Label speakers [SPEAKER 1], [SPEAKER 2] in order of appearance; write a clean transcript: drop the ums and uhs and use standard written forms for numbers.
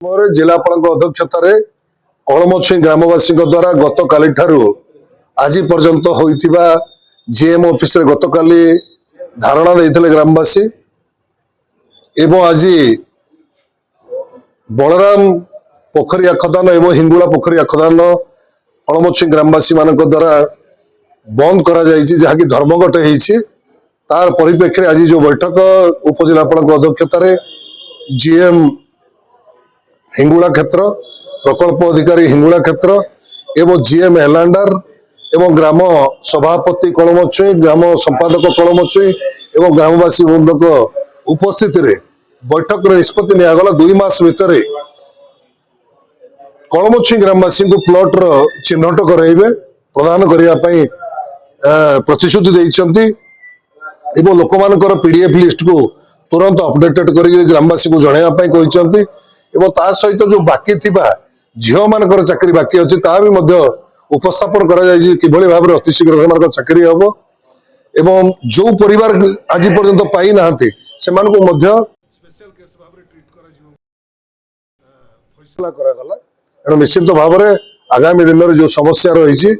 [SPEAKER 1] जिलापाल अध्यक्षतार कलमछुई ग्रामवासी द्वारा गत काली आज पर्यंत होइतिबा जीएम ऑफिस रे गत काली धारणा देइथिले ग्रामवासी एवं आज बलराम पोखरिया खदान एवं हिंगुला पोखरिया खदान कलमछुई ग्रामवासी मान द्वारा बंद करा जायछि जहाँकि धर्मघट होइछि। तार परिप्रेक्षी आज जो बैठक उपजिलापाल अध्यक्षतार जीएम हिंगुला क्षेत्र प्रकल्प अधिकारी हिंगुला क्षेत्र एवं जीएम हेलांडार एवं ग्राम सभापति कलमछुई ग्राम संपादक कलमछुई एवं ग्रामवासी बृंदक उपस्थित बैठक निष्पत्ति निगला 2 मास भितर कलमछुई ग्रामवासी को प्लॉट चिन्हट कराइबे प्रदान करने प्रतिश्रुति देइछंती एवं लोक मानकर पीडीएफ लिस्ट को तुरंत अपडेटेड कर ग्रामवासी को जनवाई कहते एवं ता सहित जो बाकी थिबा झील मानकर चाकरी बाकी अच्छी ता भी मध्य उपस्थापन करा जायछि किभली भाबरे अति शीघ्र सेमानकर चाकरी हबो एवं जो परिवार आज पर्यंत पाई नाहंती सेमानको मध्य स्पेशल केस भाबरे ट्रीट करा जिवो फैसला करा गला एणु निश्चित भाबरे आगामी दिन रे जो समस्या रहिछि